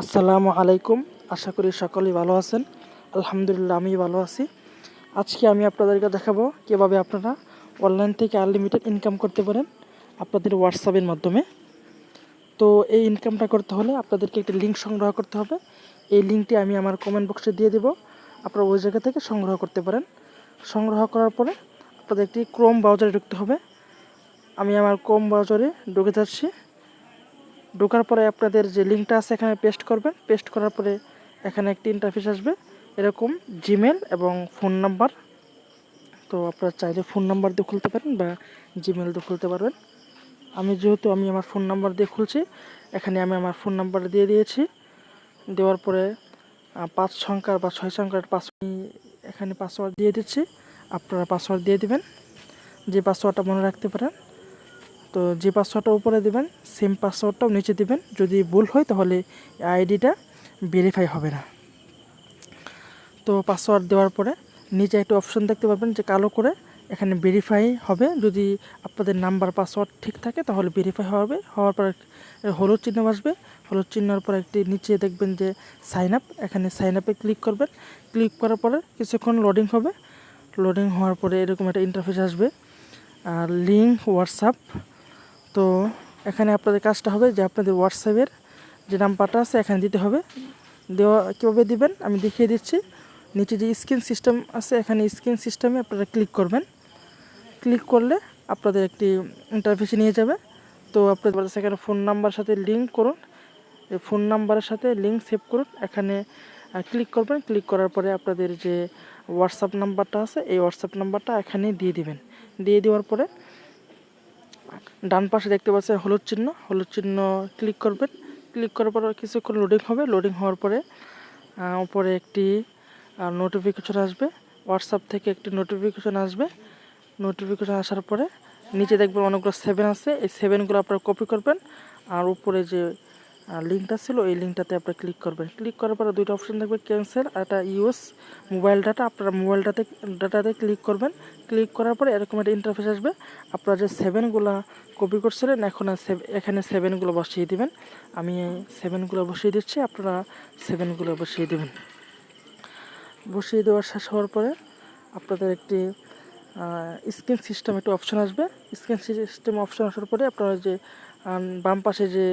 আসসালামু আলাইকুম। আশা করি সকলেই ভালো আছেন। আলহামদুলিল্লাহ আমি ভালো আছি। আজকে আমি আপনাদেরকে দেখাবো কিভাবে আপনারা অনলাইন থেকে আনলিমিটেড ইনকাম করতে পারেন আপনাদের হোয়াটসঅ্যাপের মাধ্যমে। তো এই ইনকামটা করতে হলে আপনাদেরকে একটি লিঙ্ক সংগ্রহ করতে হবে। এই লিঙ্কটি আমি আমার কমেন্ট বক্সে দিয়ে দেব, আপনারা ওই জায়গা থেকে সংগ্রহ করতে পারেন। সংগ্রহ করার পরে আপনাদের একটি ক্রোম ব্রাউজারে ঢুকতে হবে। আমি আমার ক্রোম ব্রাউজারে ঢুকে যাচ্ছি। ঢোকার পরে আপনাদের যে লিঙ্কটা আছে এখানে পেস্ট করবেন। পেস্ট করার পরে এখানে একটি ইন্টারফেস আসবে এরকম জিমেল এবং ফোন নাম্বার। তো আপনারা চাইলে ফোন নাম্বার দিয়ে খুলতে পারেন বা জিমেল দিয়ে খুলতে পারবেন। যেহেতু আমি আমার ফোন নাম্বার দিয়ে খুলছি, এখানে আমি আমার ফোন নাম্বার দিয়ে দিয়েছি। দেওয়ার পরে 5 সংখ্যার বা 6 সংখ্যার এখানে পাসওয়ার্ড দিয়ে দিচ্ছি। আপনারা পাসওয়ার্ড দিয়ে দিবেন, যে পাসওয়ার্ডটা মনে রাখতে পারেন। তো যে পাসওয়ার্ডটা উপরে দেবেন সেম পাসওয়ার্ডটাও নিচে দিবেন। যদি ভুল হয় তাহলে আইডিটা ভেরিফাই হবে না। তো পাসওয়ার্ড দেওয়ার পরে নিচে একটা অপশন দেখতে পাবেন যে কালো করে, এখানে ভেরিফাই হবে। যদি আপনাদের নাম্বার পাসওয়ার্ড ঠিক থাকে তাহলে ভেরিফাই হবে। হওয়ার পর হলুদ চিহ্ন আসবে। হলুদ চিহ্নের পর একটি নিচে দেখবেন যে সাইন আপ, এখানে সাইন আপে ক্লিক করবেন। ক্লিক করার পরে কিছুক্ষণ লোডিং হবে। লোডিং হওয়ার পরে এরকম একটা ইন্টারফেস আসবে, লিঙ্ক হোয়াটসঅ্যাপ। তো এখানে আপনাদের কাজটা হবে যে আপনাদের হোয়াটসঅ্যাপের যে নাম্বারটা আছে এখানে দিতে হবে। দেওয়া কীভাবে দিবেন আমি দেখিয়ে দিচ্ছি। নিচে যে স্ক্রিন সিস্টেম আছে এখানে স্ক্রিন সিস্টেমে আপনারা ক্লিক করবেন। ক্লিক করলে আপনাদের একটি ইন্টারফেসে নিয়ে যাবে। তো আপনাদের সেখানে ফোন নাম্বার সাথে লিঙ্ক করুন, এই ফোন নাম্বারের সাথে লিঙ্ক সেভ করুন। এখানে ক্লিক করবেন। ক্লিক করার পরে আপনাদের যে হোয়াটসঅ্যাপ নাম্বারটা আছে এই হোয়াটসঅ্যাপ নাম্বারটা এখানে দিয়ে দিবেন। দিয়ে দেওয়ার পরে ডান পাশে দেখতে পাচ্ছেন হলুদ চিহ্ন, হলুদ চিহ্ন ক্লিক করবেন। ক্লিক করার পরে কিছুক্ষণ লোডিং হবে। লোডিং হওয়ার পরে উপরে একটি নোটিফিকেশন আসবে, হোয়াটসঅ্যাপ থেকে একটি নোটিফিকেশন আসবে। নোটিফিকেশন আসার পরে নিচে দেখবেন অনেকগুলো 7 আছে, এই 7গুলো আপনারা কপি করবেন। আর উপরে যে লিঙ্কটা ছিল এই লিঙ্কটাতে আপনারা ক্লিক করবেন। ক্লিক করার পরে দুইটা অপশন থাকবে, ক্যান্সেল আর একটা ইউজ মোবাইল ডাটা। আপনারা মোবাইল ডাটাতে ক্লিক করবেন। ক্লিক করার পরে এরকম একটা ইন্টারফেস আসবে। আপনারা যে 7গুলো কপি করছিলেন এখন এখানে 7গুলো বসিয়ে দিবেন। আমি 7গুলো বসিয়ে দিচ্ছি, আপনারা 7গুলো বসিয়ে দেবেন। বসিয়ে দেওয়ার শেষ হওয়ার পরে আপনাদের একটি স্ক্রিন সিস্টেম একটা অপশন আসবে। স্ক্রিন সিস্টেম অপশন আসার পরে আপনারা যে বাম পাশে যে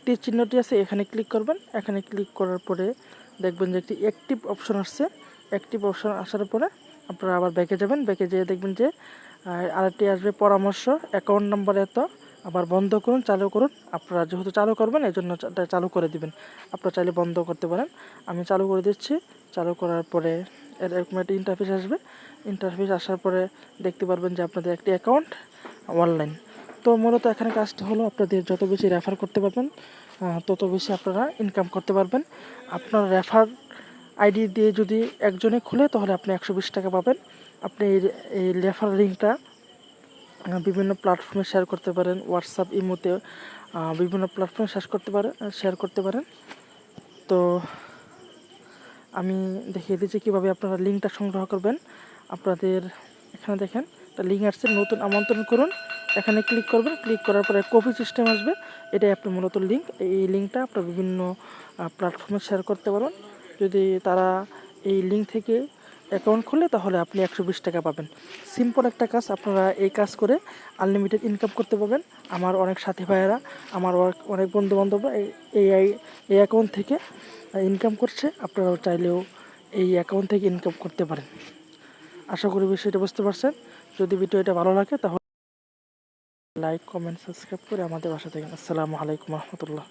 তীর চিহ্নটি আছে এখানে ক্লিক করবেন। এখানে ক্লিক করার পরে দেখবেন যে একটি অ্যাক্টিভ অপশন আসছে। অ্যাক্টিভ অপশন আসার পরে আপনারা আবার ব্যাকে যাবেন। ব্যাকে যেয়ে দেখবেন যে আরেকটি আসবে পরামর্শ, অ্যাকাউন্ট নাম্বার এত, আবার বন্ধ করুন চালু করুন। আপনারা যেহেতু চালু করবেন এই জন্য চালু করে দিবেন। আপনারা চাইলে বন্ধ করতে পারেন। আমি চালু করে দিচ্ছি। চালু করার পরে এরকম একটা ইন্টারফেস আসবে। ইন্টারফেস আসার পরে দেখতে পারবেন যে আপনাদের একটি অ্যাকাউন্ট অনলাইন। তো মূলত এখানে কাজটা হলো আপনাদের যত বেশি রেফার করতে পারবেন তত বেশি আপনারা ইনকাম করতে পারবেন। আপনার রেফার আইডি দিয়ে যদি একজনে খুলে তাহলে আপনি 120 টাকা পাবেন। আপনি এই রেফার লিঙ্কটা বিভিন্ন প্ল্যাটফর্মে শেয়ার করতে পারেন, হোয়াটসঅ্যাপ ইমোতে বিভিন্ন প্ল্যাটফর্মে শেয়ার করতে পারেন। তো আমি দেখিয়ে দিচ্ছি কীভাবে আপনারা লিঙ্কটা সংগ্রহ করবেন। আপনাদের এখানে দেখেন একটা লিঙ্ক আসছে, নতুন আমন্ত্রণ করুন। এখানে ক্লিক করবেন। ক্লিক করার পরে কপি সিস্টেম আসবে, এটাই আপনার মূলত লিঙ্ক। এই লিঙ্কটা আপনার বিভিন্ন প্ল্যাটফর্মে শেয়ার করতে পারেন। যদি তারা এই লিঙ্ক থেকে অ্যাকাউন্ট খুলে তাহলে আপনি 120 টাকা পাবেন। সিম্পল একটা কাজ, আপনারা এই কাজ করে আনলিমিটেড ইনকাম করতে পারবেন। আমার অনেক সাথী ভাইয়েরা, আমার অনেক বন্ধুবান্ধবরা এই অ্যাকাউন্ট থেকে ইনকাম করছে। আপনারাও চাইলেও এই অ্যাকাউন্ট থেকে ইনকাম করতে পারেন। আশা করি বিষয়টা বুঝতে পারছেন। যদি ভিডিওটা ভালো লাগে তাহলে লাইক, কমেন্ট, সাবস্ক্রাইব করে আমাদের পাশে থাকেন। আসসালামু আলাইকুম রহমতুল্লাহ।